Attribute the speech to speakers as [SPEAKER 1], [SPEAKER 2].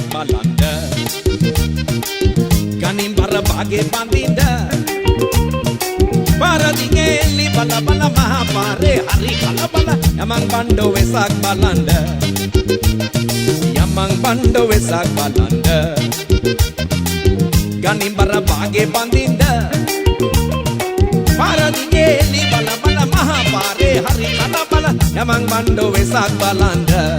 [SPEAKER 1] වෙසක් බලන්ඩ ගනින් බර බාගේ බඳින්ඩ පාරදිගේ එල්ලි බල බල මහා පාරේ හරි කලබල යමන් බණ්ඩෝ වෙසක් බලන්ඩ යමන් බණ්ඩෝ වෙසක් බලන්ඩ ගනින් බර බාගේ බඳින්ඩ පාරදිගේ එල්ලි බල බල මහා පාරේ හරි කලබල යමන් බණ්ඩෝ වෙසක් බලන්ඩ